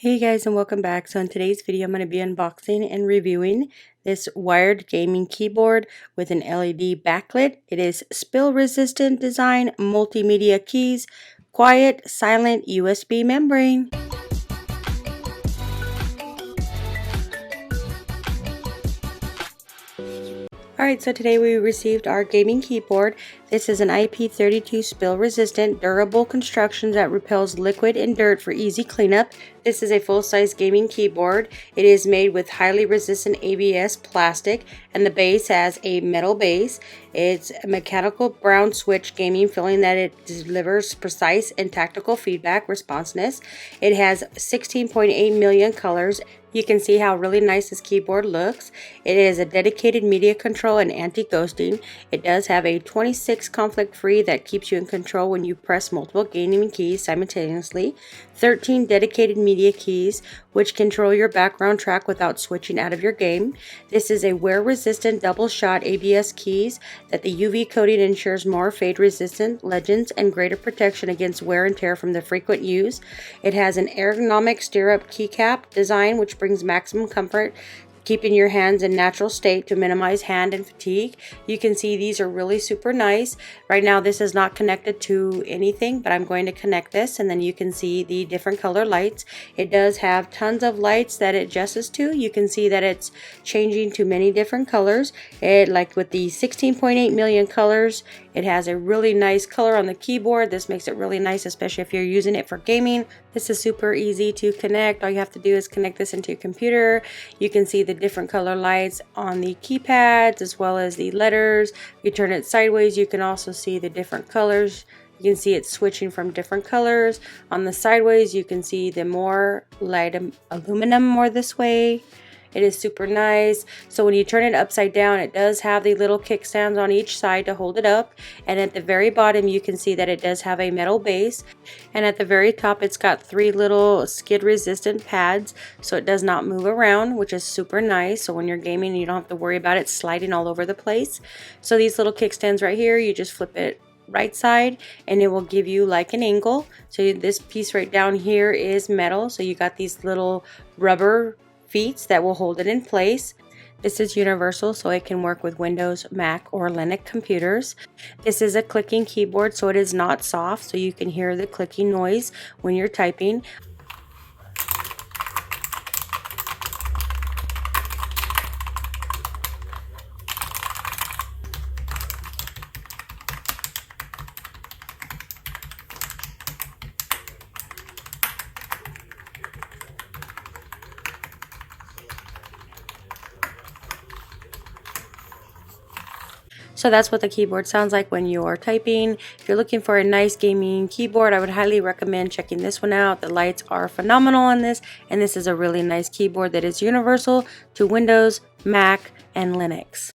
Hey guys, and welcome back. So in today's video I'm going to be unboxing and reviewing this wired gaming keyboard with an LED backlit. It is spill resistant design, multimedia keys, quiet, silent USB membrane. Alright, so today we received our gaming keyboard. This is an IP32 Spill Resistant durable construction that repels liquid and dirt for easy cleanup. This is a full-size gaming keyboard. It is made with highly resistant ABS plastic, and the base has a metal base. It's a mechanical brown switch gaming feeling that it delivers precise and tactical feedback responsiveness. It has 16.8 million colors. You can see how really nice this keyboard looks. It is a dedicated media control and anti-ghosting. It does have a 26 conflict free that keeps you in control when you press multiple gaming keys simultaneously. 13 dedicated media keys which control your background track without switching out of your game. This is a wear resistant double shot ABS keys that the UV coating ensures more fade resistant legends and greater protection against wear and tear from the frequent use. It has an ergonomic stirrup keycap design which brings maximum comfort, keeping your hands in natural state to minimize hand and fatigue. You can see these are really super nice. Right now this is not connected to anything, but I'm going to connect this and then you can see the different color lights. It does have tons of lights that it adjusts to. You can see that it's changing to many different colors. Like with the 16.8 million colors, it has a really nice color on the keyboard. This makes it really nice, especially if you're using it for gaming. This is super easy to connect. All you have to do is connect this into your computer. You can see the different color lights on the keypads as well as the letters. If you turn it sideways, you can also see the different colors. You can see it switching from different colors. On the sideways, you can see the more light aluminum more this way. It is super nice. So when you turn it upside down, it does have the little kickstands on each side to hold it up. And at the very bottom, you can see that it does have a metal base. And at the very top, it's got 3 little skid resistant pads, so it does not move around, which is super nice. So when you're gaming, you don't have to worry about it sliding all over the place. So these little kickstands right here, you just flip it right side and it will give you like an angle. So this piece right down here is metal. So you got these little rubber feet that will hold it in place. This is universal, so it can work with Windows, Mac, or Linux computers. This is a clicking keyboard, so it is not soft, so you can hear the clicking noise when you're typing. So that's what the keyboard sounds like when you're typing. If you're looking for a nice gaming keyboard, I would highly recommend checking this one out. The lights are phenomenal on this, and this is a really nice keyboard that is universal to Windows, Mac, and Linux.